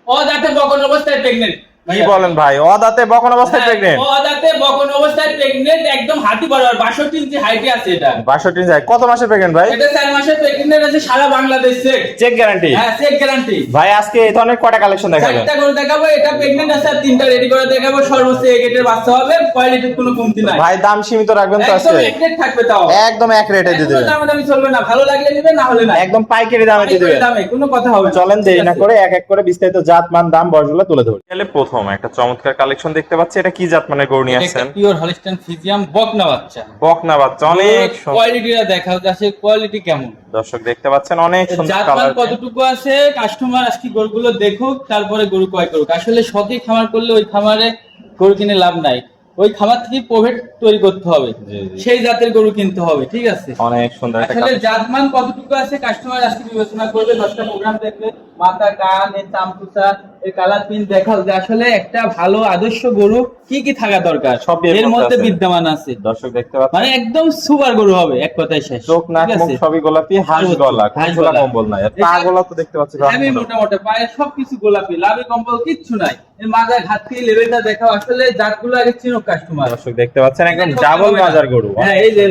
অদাঁতে বকন অবস্থায় প্রেগনেন্ট। কি বলেন ভাই, অদাঁতে বকন অবস্থায় প্রেগনেন্ট? অদাঁতে বকন অবস্থায় প্রেগনেন্ট, একদম হাতি বরাবর 62 ইঞ্চি হাইটে আছে এটা। 62 যায়, কত মাসে প্রেগনেন্ট ভাই? এটা 4 মাসের প্রেগনেন্ট আছে, সারা বাংলাদেশ চেক। Check guarantee? হ্যাঁ, চেক গ্যারান্টি। ভাই আজকে এই ধরনের কয়টা কালেকশন দেখাবেন? চারটা করে দেখাবো, এটা প্রেগনেন্ট আছে, আর তিনটা রেডি করে দেখাবো। সর্বোচ্চ এক রেটের বাচ্চা হবে, কোয়ালিটির কোনো কমতি নাই। ভাই দাম সীমিত রাখবেন তো আজকে? একদম এক রেট থাকবে, তাও একদম এক রেটে দিয়ে দিবেন? দামাদামি চলবে না, ভালো লাগলে নেবেন, না হলে না। একদম পাইকারি দামে দিয়ে দিবেন? দামে কোনো কথা হবে না। চলেন দেরি না করে এক এক করে বিস্তারিত জাত মান দাম বয়সগুলো তুলে ধরি। তাহলে প্রথম একটা চমৎকার কালেকশন দেখতে পাচ্ছি, এটা কি জাত মানে গরু নিয়ে আসছেন? পিওর হলিস্টাইন ফ্রিজিয়ান বকনা বাচ্চা। বকনা বাচ্চা, অনেক সুন্দর। কোয়ালিটিটা দেখাও, যাচ্ছে কোয়ালিটি কেমন। দর্শক দেখতে পাচ্ছেন অনেক সুন্দর জাতমান কালার। কতটুকু আছে, কাস্টমার আজকে গরুগুলো দেখুক, তারপরে গরু ক্রয় করুক। আসলে সঠিক খামার করলে ওই খামারে গরু কিনে লাভ নাই, ওই খামার থেকে প্রফিট তৈরি করতে হবে, সেই জাতের গরু কিনতে হবে। ঠিক আছে, অনেক সুন্দর একটা আসলে জাতমান কতটুকু আছে কাস্টমার আজকে বিবেচনা করবে। 10টা প্রোগ্রাম দেখবে, মাথা, কান, এই চামচুচা, এই কালার প্রিন্ট দেখাও যে আসলে একটা ভালো আদর্শ গরু কি কি থাকা দরকার সব এর মধ্যে বিদ্যমান আছে। দর্শক দেখতে পাচ্ছেন মানে একদম সুপার গরু হবে, এক কথায় শেষ। চোখ, নাক, মুখ সবই গোলাপি, হাঁস গলা, হাঁস গলা গলা। কম্বল নাই, আর পা গলা তো দেখতে পাচ্ছি আমি মোটামুটি পায়ে সবকিছু গোলাপি, লাভি কম্বল কিচ্ছু নাই। এর মাজার ঘাটতি লেভেলটা দেখাও, আসলে জাতগুলো আগে চিনো কাস্টমার। দর্শক দেখতে পাচ্ছেন একদম ডাবল মাজার গরু। হ্যাঁ, এই যে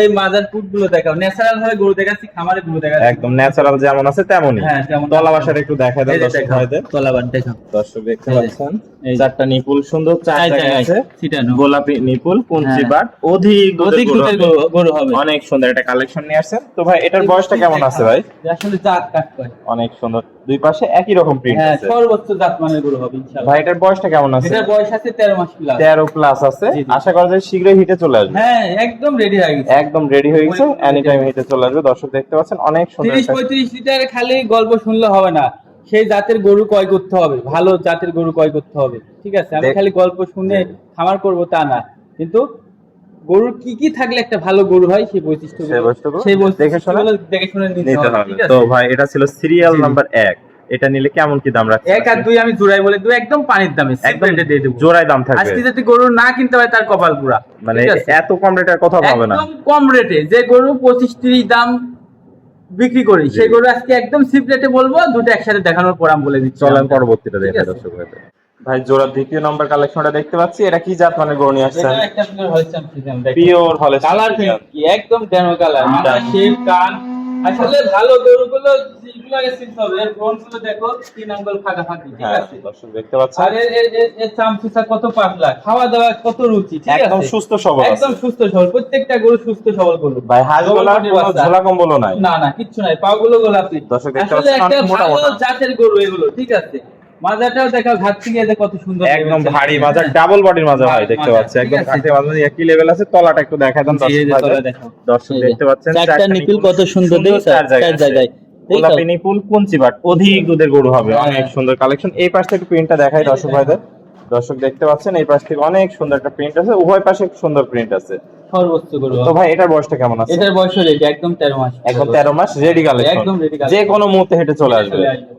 এই মাজার ফুট গুলো দেখাও, ন্যাচারাল ভাবে গরু দেখাচ্ছি, খামারে গরু দেখাচ্ছি একদম ন্যাচারাল যেমন আছে তেমনই। হ্যাঁ, তেমন। তলা বাসাটা একটু দেখা দেন দর্শক ভাইদের। তলাবার দেখাও। দর্শক দেখতে এই যে, পাচ্ছেন এই যে। চারটা নিপুল সুন্দর, চার জায়গায় আছে ছিটানো। গোলাপি নিপুল, কুঞ্চি হ্যাঁ। বাট, অধিক অধিক দুধের গরু হবে। অনেক সুন্দর একটা কালেকশন নিয়ে আসছেন। তো ভাই এটার বয়সটা কেমন আছে ভাই? আসলে জাত কাট করে। অনেক সুন্দর, দুই পাশে একই রকম প্রিন্ট হ্যাঁ, আছে। সর্বোচ্চ জাত মানের গরু হবে ইনশাআল্লাহ। ভাই এটার বয়সটা কেমন আছে? এটার বয়স আছে 13 মাস প্লাস। 13 প্লাস আছে। জি, জি। আশা করা যায় শীঘ্রই হিটে চলে আসবে। হ্যাঁ, একদম রেডি হয়ে গেছে। একদম রেডি হয়ে গেছে, এনি টাইম হিটে চলে আসবে। দর্শক দেখতে পাচ্ছেন অনেক সুন্দর 30-35 লিটার খালি গল্প শুনলে হবে না, সেই জাতের গরু ক্রয় করতে হবে, ভালো জাতের গরু ক্রয় করতে হবে। ঠিক আছে, আমি খালি গল্প শুনে খামার করব তা না, কিন্তু গরুর কি কি থাকলে একটা ভালো গরু হয় সেই বৈশিষ্ট্য দেখে শুনে নিতে হবে। ঠিক আছে, তো ভাই এটা ছিল সিরিয়াল নাম্বার 1। এটা নিলে কেমন কি দাম রাখছেন? 1 আর 2 আমি জোড়াই বলে দেব, একদম পানির দামে একদম সেপারেটে দিয়ে দেব। জোড়ায় দাম থাকবে। আজকে যদি গরু না কিনতে হয় তার কপাল পুরা। মানে ঠিক আছে? এত কম রেটের কথা পাবে না। একদম কম রেটে যে গরু 25-30 দাম বিক্রি করি, সেই গরু আজকে একদম চিপ রেটে বলবো। দুটো একসাথে দেখানোর পর আমি বলে দিচ্ছি। চলেন পরবর্তীটা দেখে ঠিক আছে। দর্শক ভাইদের। ভাই জোড়া দ্বিতীয় নম্বর কালেকশনটা দেখতে পাচ্ছি, এটা কি জাত মানে গরু নিয়ে আসছেন? এটা একটা পিওর হলস্টাইন ফ্রিজিয়ান, দেখো পিওর হলস্টাইন কালার কি একদম ডেনো কালার, মাথা শেপ, কান। আসলে ভালো গরুগুলো যেগুলো আগে চিনতে হবে, এর ব্রোনগুলো দেখো 3 আঙ্গুল ফাঁকা ফাঁকি। ঠিক আছে, দর্শক দেখতে পাচ্ছেন আর এর চামচুচা কত পাতলা, খাওয়া দাওয়া কত রুচি। ঠিক আছে, একদম সুস্থ সবল আছে। একদম সুস্থ সবল, প্রত্যেকটা গরু সুস্থ সবল গরু। ভাই হাঁস গলা কোনো ঝোলা কম্বলও নাই। না না, কিচ্ছু নাই, পাগুলো গোলাপি। দর্শক দেখতে আসলে পাচ্ছেন একটা অনেক মোটা ভালো মোটা জাতের গরু এগুলো। ঠিক আছে, মাজাটাও দেখো ঘাট থেকে এসে কত সুন্দর, একদম ভারী মাজা, ডাবল বডির মাজা ভাই দেখতে পাচ্ছি। একদম ঘাটে মাজা একই লেভেল আছে। তলাটা একটু দেখা দেন দর্শক ভাইদের। দর্শক দেখতে পাচ্ছেন চারটা নিপুল কত সুন্দর, দেখো চার জায়গায় গোলাপি নিপুল, কুঞ্চি বাট, অধিক দুধের গরু হবে। অনেক সুন্দর কালেকশন। এই পাশ থেকে প্রিন্টটা দেখাই দর্শক ভাইদের। দর্শক দেখতে পাচ্ছেন এই পাশ থেকে অনেক সুন্দর একটা প্রিন্ট আছে, উভয় পাশে সুন্দর প্রিন্ট আছে। সর্বোচ্চ গরু। তো ভাই এটার বয়সটা কেমন আছে? এটার বয়স রেডি, একদম 13 মাস। একদম 13 মাস রেডি কালেকশন, একদম রেডি কালেকশন, যে কোনো মুহূর্তে হেঁটে চলে আসবে।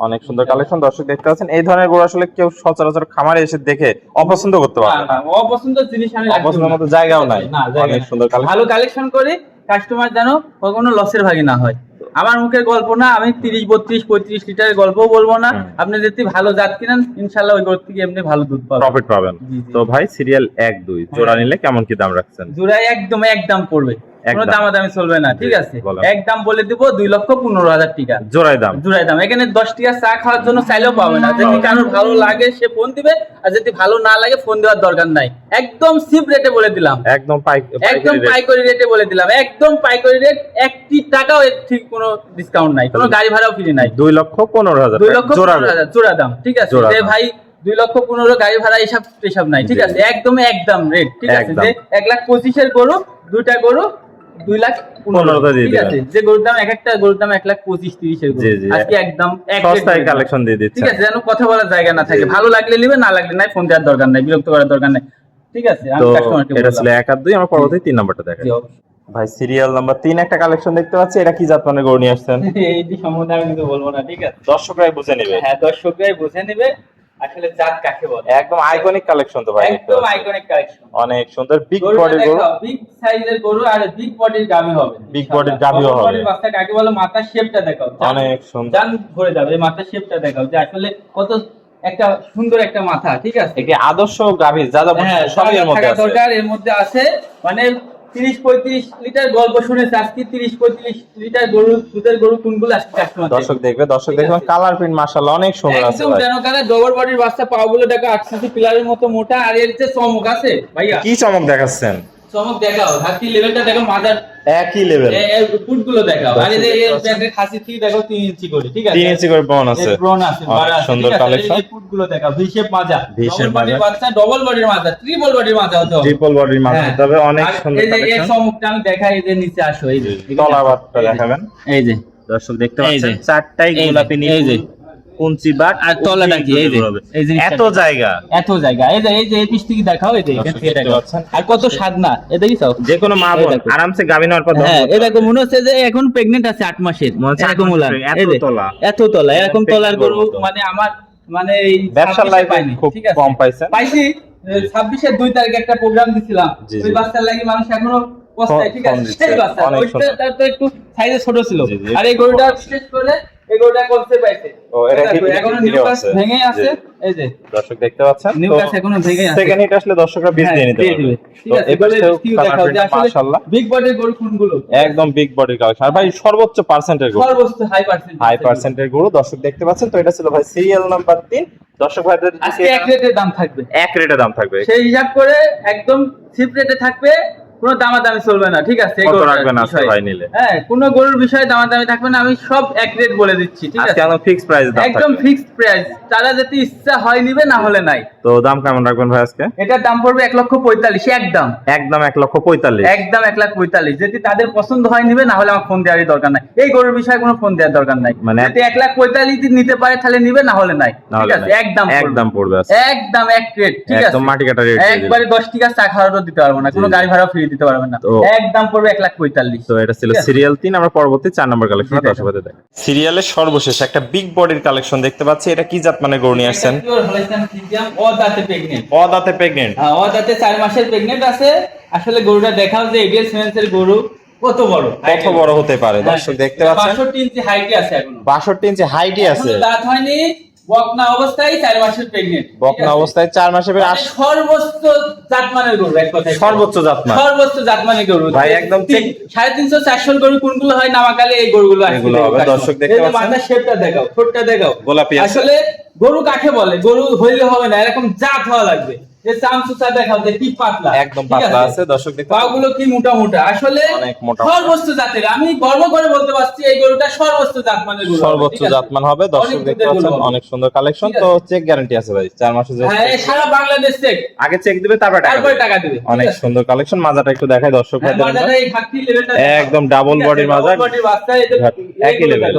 অনেক সুন্দর কালেকশন। দর্শক দেখতে পাচ্ছেন এই ধরনের গরু আসলে কেউ সচরাচর খামারে এসে দেখে অপছন্দ করতে পারে না। অপছন্দের জিনিস আমি রাখি না। অপছন্দের মতো জায়গাও নাই। অনেক সুন্দর কালেকশন, ভালো কালেকশন করে কাস্টমার যেন কখনো লসের ভাগী না হয়। আমার মুখের গল্প না, আমি 30-32-35 লিটারের গল্পও বলবো না। আপনি যদি ভালো জাত কিনেন ইনশাআল্লাহ ওই গরু থেকে এমনি ভালো দুধ পাবেন, প্রফিট পাবেন। তো ভাই সিরিয়াল 1-2 জোড়া নিলে কেমন কি দাম রাখছেন? জোড়ায় একদম পড়বে, কোনো দামাদামি চলবে না। ঠিক আছে, একদম বলে দিব 2,15,000 টাকা জোড়ায় দাম। জোড়ায় দাম। এখানে 10 টাকা চা খাওয়ার জন্য চাইলেও পাবে না। যদি কারোর ভালো লাগে সে ফোন দিবে, আর যদি ভালো না লাগে ফোন দেওয়ার দরকার নাই। একদম চিপ রেটে বলে দিলাম, একদম পাইকারি রেটে বলে দিলাম, একদম পাইকারি রেট। 1 টাকাও এর ঠিক কোনো ডিসকাউন্ট নাই, কোনো গাড়ি ভাড়াও ফ্রি নাই। 2,15,000 2,15,000 জোড়া দাম। ঠিক আছে, যে ভাই 2,15,000 গাড়ি ভাড়া এসব নাই। ঠিক আছে, একদম রেট। ঠিক আছে, যে 1,25,000 এর গরু, দুইটা গরু 2,15,000। ঠিক আছে, যে গরুর দাম একটা গরুর দাম 1,25,000-30,000 এর গরু আজকে একদম সস্তায় কালেকশন দিয়ে দিচ্ছি। ঠিক আছে, যেন কথা বলার জায়গা না থাকে, ভালো লাগলে নিবে, না লাগলে নাই, ফোন দেওয়ার দরকার নাই, বিরক্ত করার দরকার নাই। ঠিক আছে, আমি কাস্টমারকে বললাম। এটা ছিল 1 আর 2। আমরা পরবর্তী 3 নাম্বারটা দেখাই। ভাই সিরিয়াল নাম্বার 3 একটা কালেকশন দেখতে পাচ্ছি, এটা কি জাত মানে গরু নিয়ে আসছেন? এইটি সম্বন্ধে আমি কিন্তু বলবো না। ঠিক আছে, দর্শকরাই বুঝে নেবে। হ্যাঁ, দর্শকরাই বুঝে নেবে আসলে জাত কাকে বলে। একদম আইকনিক কালেকশন তো ভাই, একদম আইকনিক কালেকশন। অনেক সুন্দর বিগ বডির গরু, বিগ সাইজের গরু, আর বিগ বডির গাভী হবে। বিগ বডির গাভীও হবে। বডির বাচ্চা কাকে বলে, মাথার শেপটা দেখাও, অনেক সুন্দর, জান ভরে যাবে। এই মাথার শেপটা দেখাও যে আসলে কত একটা সুন্দর একটা মাথা, ঠিক আছে। একে আদর্শ গাভী যা যা হ্যাঁ, সবই এর মধ্যে থাকা আছে। দরকার, এর মধ্যে আছে মানে 30-35 লিটার গল্প শুনেছে আজকে, 30-35 লিটার দুধের গরু কোনগুলো আজকে কাস্টমার দর্শক দেখবে কালার প্রিন্ট মাশাআল্লাহ অনেক সুন্দর আছে একদম ভাই। যেন কানে ডবল বডির বাচ্চা, পাগুলো দেখো 8 সিসি পিলারের মতো মোটা, আর এর যে চমক আছে ভাইয়া, কি চমক দেখাচ্ছেন? চমক দেখাও, হাতি লেভেলটা দেখো, মাদার একই লেভেল, ফুটগুলো দেখাও, আর এই যে এর ব্যাগের খাসি থেকে দেখো 3 ইঞ্চি করে, ঠিক আছে, 3 ইঞ্চি করে ব্রন আছে, ব্রন আছে, বাড়া আছে, সুন্দর কালেকশন। এই ফুটগুলো দেখাও, ভিশেপ মাজা, ভিশেপ মাজা বাচ্চা, ডবল বডির মাজা, ট্রিপল বডির মাজা হতে হবে, ট্রিপল বডির মাজা হতে হবে, অনেক সুন্দর এই যে এই কালেকশন। চমকটা আমি দেখাই, এই যে নিচে আসো, এই যে তলাবাটটা দেখাবেন, এই যে দর্শক দেখতে এই যে, পাচ্ছেন চারটাই এই যে, গোলাপি এই যে, নিপুল কুঞ্চি বাট, আর তলাটা কি, এই যে, এই জিনিসটা এত জায়গা, এত জায়গা, এই যে এই পিস থেকে দেখাও, এই যে এখান থেকে দেখতে দেখাও, পাচ্ছেন। আর কত স্বাদ না, এটা কি চাও, যে কোনো মা বোন এই দেখো। আরামসে গাভী নেওয়ার পর হ্যাঁ, এই দেখো মনে হচ্ছে যে এখন প্রেগনেন্ট আছে 8 মাসের, মনে হচ্ছে 8 এরকম মাসের, উলান, এত এই যে, তলা। এত তলা, এরকম তলার গরু মানে আমার মানে এই ব্যবসার 26 লাইফে পাইনি, খুব ঠিক আছে? কম পাইছেন। পাইছি 26-এর 2 তারিখে একটা প্রোগ্রাম দিছিলাম, জি, ওই জি। বাচ্চার লাগি মানুষ এখনো পস্তায়, ঠিক ফোন আছে, দিচ্ছে, সেই বাচ্চা, অনেক ওইটা সুন্দর। তার তো একটু সাইজে ছোট ছিল, জি, জি। আর এই গরুটা বিশেষ করে এই গরুটা করতে পাইছে, ও, এটা কি- এখনো এটা কি নিউক্লিয়াস আছে? ভেঙে আছে, জি। এই যে দর্শক দেখতে পাচ্ছেন, নিউক্লিয়াস এখনো ভেঙে আছে, সেকেন্ড হিট আসলে দর্শকরা বীজ দিয়ে নিতে দিয়ে পারবে। দিবে, ঠিক তো আছে, এবার এগুলো বীজ দিয়ে দেখাও যে আসলে মাশাআল্লাহ বিগ বডির গরু কোনগুলো, একদম বিগ বডির কালেকশন, আর ভাই সর্বোচ্চ পার্সেন্টের গরু, সর্বোচ্চ হাই পার্সেন্ট, হাই পার্সেন্টের গরু দর্শক দেখতে পাচ্ছেন। তো এটা ছিল ভাই সিরিয়াল নাম্বার 3। দর্শক ভাইদের আজকে এক রেটের দাম থাকবে, এক রেটে দাম থাকবে, সেই হিসাব করে একদম চিপ রেটে থাকবে, কোনো দামাদামি চলবে না, ঠিক আছে, এই কত গরুটার রাখবেন আজকে বিষয়ে। ভাই নিলে? হ্যাঁ, কোনো গরুর বিষয়ে দামাদামি থাকবে না, আমি সব এক রেট বলে দিচ্ছি, ঠিক আছে, আজকে আমরা ফিক্স প্রাইস দাম একদম থাকবে। ফিক্সড প্রাইস, তারা যদি ইচ্ছা হয় নিবে, না হলে নাই। তো দাম কেমন রাখবেন ভাই আজকে? এটার দাম পড়বে 1,45,000 একদম, একদম 1,45,000। একদম 1,45,000, যদি তাদের পছন্দ হয় নিবে, না হলে আমার ফোন দেওয়ারই দরকার নাই, এই গরুর বিষয়ে কোনো ফোন দেওয়ার দরকার নাই, মানে যদি 1,45,000 নিতে পারে তাহলে নিবে, না হলে নাই, না ঠিক হলে আছে, নাই। একদম একদম পড়বে আজকে। একদম এক রেট, ঠিক আছে, একদম মাটি কাটা রেট দিয়ে দিবেন। একবারে 10 টাকা চা খাওয়ারও দিতে পারবো না, কোনো জি, জি। গাড়ি ভাড়া ফ্রি দিতে পারবে না, তো একদম পড়বে 1,45,000। তো এটা ছিল ঠিক আছে? সিরিয়াল 3। আমরা পরবর্তী 4 নম্বর কালেকশন জি, দর্শক ভাইদের দেখাই। সিরিয়ালের সর্বশেষ একটা বিগ বডির কালেকশন দেখতে পাচ্ছি, এটা কি জাত মানে গরু নিয়ে আসছেন? এটা pure Holstein Friesian, অদাঁতে pregnant। অদাঁতে প্রেগনেন্ট, হ্যাঁ, অদাঁতে 4 মাসের প্রেগনেন্ট আছে। আসলে গরুটা দেখাও যে এডিএল সিমেন্সের গরু কত বড়, কত বড় হতে পারে দর্শক দেখতে পাচ্ছেন। 62 ইঞ্চি হাইটে আছে এখনো, 62 ইঞ্চি হাইটই আছে, এখনো দাঁত হয়নি, বকনা অবস্থায় 4 মাসের প্রেগনেন্ট, বকনা অবস্থায় 4 মাসে বের আস, সর্বোচ্চ জাতমানের গরু, এক কথায় সর্বোচ্চ জাতমান। সর্বোচ্চ জাতমানের গরু ভাই, একদম ঠিক। 350-400 গরু কোনগুলো হয় নামাকালে, এই গরুগুলো আসছে, এগুলো হবে, দেখো, দর্শক দেখতে এই যে পাচ্ছেন। মাথার শেপটা দেখাও, ঠোঁটটা দেখাও, গোলাপি আছে। আসলে গরু কাকে বলে, গরু হইলে হবে না, এরকম জাত হওয়া লাগবে, যে চামচুচা দেখাও যে কি পাতলা, একদম ঠিক পাতলা আছে দর্শক দেখতে পাচ্ছেন। পাগুলো কি মোটা মোটা, আসলে অনেক মোটা। সর্বোচ্চ জাতের, আমি গর্ব করে বলতে পারছি এই গরুটা সর্বোচ্চ জাতমানের গরু হবে, সর্বোচ্চ ঠিক আছে? জাতমান হবে দর্শক অনেক দেখতে দুধের গরু পাচ্ছেন, হবে। অনেক সুন্দর কালেকশন। ঠিক তো আছে। চেক গ্যারান্টি আছে ভাই, 4 মাসের যে হ্যাঁ, এই সারা বাংলাদেশ চেক, আগে চেক দিবে তারপর টাকা তারপরে দিবে। টাকা দিবে, ঠিক অনেক আছে? সুন্দর কালেকশন। মাজাটা একটু দেখাই দর্শক হ্যাঁ, ভাইদের মাজাটা এই ঘাটতি লেভেলটা একদম double body মাজা। বডির বাচ্চা, এদের একই level।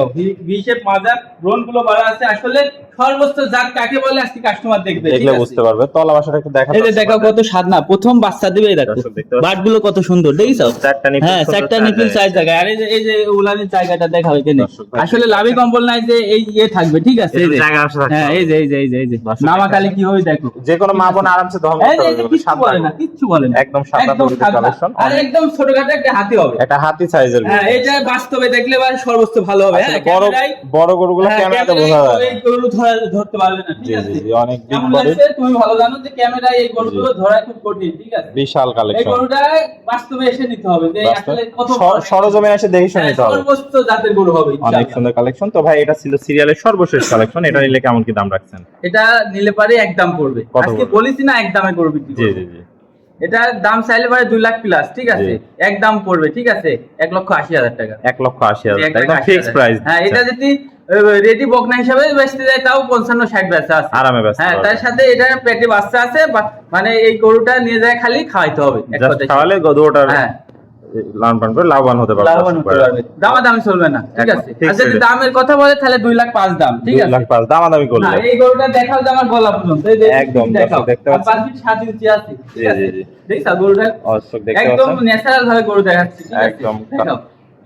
ভি শেপ মাজা, ব্রোন গুলো বড় আছে, আসলে সর্বোচ্চ জাত কাকে বলে আজকে কাস্টমার দেখবে, ঠিক দেখলে আছে? বুঝতে পারবে। তলা বাসাটা একটু দেখা এই যে দেখো কত স্বাদ না, প্রথম বাচ্চা দিবে, এই দেখো দর্শক দেখতে পাচ্ছেন। বাট গুলো কত সুন্দর, দেখিছো? চারটা নিপুল হ্যাঁ, সুন্দর চারটা চার নিপিল জায়গায়। 4 জায়গায়, আর এই যে উলানের জায়গাটা দেখাও এখানে, দর্শক ভাই আসলে লাভি কম্বল নাই যে এই ইয়ে থাকবে, ঠিক আছে, এই একটু যে জায়গা আসে থাকতে হ্যাঁ, হবে। এই যে এই যে দর্শক নামাকালি কি হবে দেখো, যে কোনো মা বোন আরামসে দহন এই করতে যে পারবে, কিচ্ছু সাদা বলে না, কিচ্ছু বলে না, একদম সাদা একদম প্রকৃতির সাদা, কালেকশন। আর একদম ছোটখাটো একটা হাতি হবে, এটা হাতি সাইজের হ্যাঁ, এটা বাস্তবে দেখলে বা সর্বোচ্চ ভালো হবে, হ্যাঁ, বড় ক্যামেরায়- বড় গরুগুলো হ্যাঁ, ক্যামেরাতে ক্যামেরায় বোঝা যায় এই না। গরু ধরতে পারবে না, ঠিক জি আছে? জি জি, অনেক বিগ কেমন বডি, লাগছে তুমি ভালো জানো যে ক্যামেরায় এই গরুগুলো ধরা খুব কঠিন, ঠিক আছে? বিশাল এই কালেকশন। গরুটা বাস্তবে এসে নিতে হবে যে আসলে কত সরজমিনে এসে দেখে শুনে হ্যাঁ, নিতে হবে। সর্বোচ্চ জাতের গরু হবে অনেক ইনশাআল্লাহ। সুন্দর কালেকশন। তো ভাই এটা ছিল সিরিয়ালের সর্বশেষ কালেকশন, এটা নিলে কেমন কি দাম রাখছেন? এটা নিলে পারে একদম পড়বে, কত আজকে পড়বে? বলেছি না একদমে গরু বিক্রি জি করব। জি জি, এটা দাম চাইলে পারে 2 লাখ প্লাস, ঠিক আছে, জি। একদম পড়বে, ঠিক আছে, 1,80,000 টাকা, 1,80,000 1,80,000 একদম ফিক্সড প্রাইস। হ্যাঁ, এটা যদি রেডি বকনা হিসাবে বেচতে যায় তাও 55-60 বেচা আছে আরামে বেচতে হ্যাঁ, পারবে। তার সাথে এটা পেটে বাচ্চা আছে, মানে এই গরুটা নিয়ে যায় খালি খাওয়াইতে হবে, এক জাস্ট কথায়। খাওয়ালে গরুটার হ্যাঁ, লালন পালন করে লাভবান হতে পারবে। লাভবান হতে পারবে, দামাদামি চলবে না, ঠিক একদম আছে? fixed আর যদি rate। দামের কথা বলে তাহলে 2 লাখ 5 দাম, ঠিক 2 আছে? লাখ 5 দামাদামি করলে না, এই গরুটা দেখাও যে আমার গলা পর্যন্ত, এই যে একদম, দেখাও, দর্শক দেখতে আর পাচ্ছেন। 5 ফিট 7 ইঞ্চি আছে, ঠিক জি, আছে? জি, জি। দেখছো গরুটা দর্শক দেখতে একদম পাচ্ছেন, ন্যাচারাল ভাবে গরু দেখাচ্ছি, ঠিক আছে? একদম দেখাও।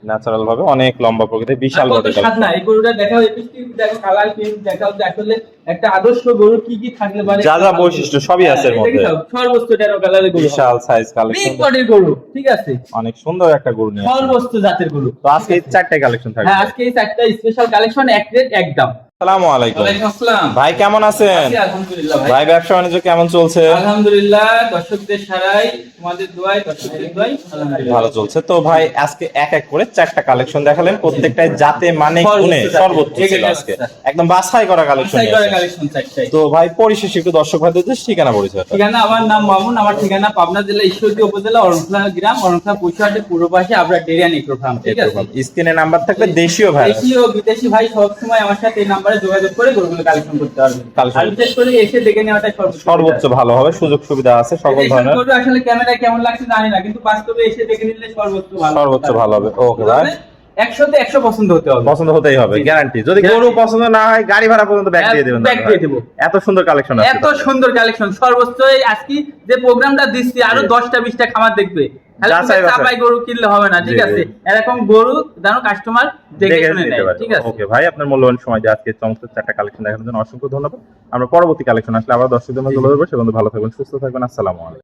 ন্যাচারাল ভাবে অনেক লম্বা প্রকৃতি, বিশাল আর কত বডি স্বাদ না, এই গরুটা দেখাও, এপিস্টিক দেখো, কালার প্রিন্ট দেখাও যে আসলে একটা আদর্শ গরু কি কি থাকলে পারে, যা যা বৈশিষ্ট্য সবই আছে এর হ্যাঁ, মধ্যে। দেখাও, সর্বোচ্চ 13 কালারের গরু, বিশাল সাইজ বিগ কালেকশন, বডির গরু, ঠিক আছে, অনেক সুন্দর একটা গরু নিয়ে আসছেন। সর্বোচ্চ জাতের গরু। তো আজকে এই 4টে কালেকশন থাকবে। হ্যাঁ, আজকে এই 4টা স্পেশাল কালেকশন, এক রেট একদম। আসসালামু আলাইকুম। ওয়ালাইকুম আসসালাম। ভাই কেমন আছেন? আছি আলহামদুলিল্লাহ ভাই। ভাই ব্যবসা বাণিজ্য কেমন চলছে? আলহামদুলিল্লাহ, দর্শকদের সারাই তোমাদের দোয়ায়, দর্শকদের দোয়ায় আলহামদুলিল্লাহ ভালো চলছে। তো ভাই আজকে এক এক করে 4টা কালেকশন দেখালেন, প্রত্যেকটাই জাতে মানে গুণে সর্বোচ্চ ছিল আজকে, একদম বাছাই করা কালেকশন। বাছাই করা কালেকশন চারটাই। তো ভাই পরিশেষে একটু দর্শক ভাইদের ঠিকানা পরিচয়। ঠিকানা, আমার নাম মামুন, আমার ঠিকানা পাবনা জেলা ঈশ্বরদী উপজেলা অরণখোলা গ্রাম, অরণখোলা পুষ্পাহাটের পূর্ব পাশে আবরা ডেরিয়ান এগ্রো ফার্ম। ঠিক আছে, স্ক্রিনে নাম্বার থাকবে, দেশীয় ভাই দেশি ও বিদেশি ভাই সব সময় আমার সাথে এই নাম্বারে যোগাযোগ করে গরুগুলো কালেকশন করতে পারবে। Collection আর বিশেষ করে এসে দেখে নেওয়াটাই সর্বোচ্চ ভালো হবে, সুযোগ সুবিধা আছে সকল এইসব ধরনের, গরু আসলে ক্যামেরায় কেমন লাগছে জানি না, কিন্তু বাস্তবে এসে দেখে নিলে সর্বোচ্চ ভালো হবে। ওকে ভাই, 100তে 100 পছন্দ হতে হবে, পছন্দ হতেই হবে, গ্যারান্টি। যদি গরু পছন্দ না হয় গাড়ি ভাড়া পর্যন্ত ব্যাক দিয়ে দেবেন। ব্যাক দিয়ে দেব। এত সুন্দর কালেকশন আছে, এত সুন্দর কালেকশন সর্বোচ্চ। আজকে যে প্রোগ্রামটা দিচ্ছি আরো 10টা 20টা খামার দেখবে, যাচাই বাছাই। চাপাই গরু কিনলে হবে না। ঠিক জি, আছে, জি। এরকম গরু যেন কাস্টমার দেখে দেখে শুনে নিতে নেয়। পারে। ঠিক আছে, ওকে ভাই, আপনার মূল্যবান সময় দিয়ে আজকে চমৎকার 4টা কালেকশন দেখানোর জন্য অসংখ্য ধন্যবাদ। আমরা পরবর্তী কালেকশন আসলে আবার দর্শকদের মধ্যে তুলে ধরবো। সে পর্যন্ত ভালো থাকবেন, সুস্থ থাকবেন। আসসালামু আলাইকুম।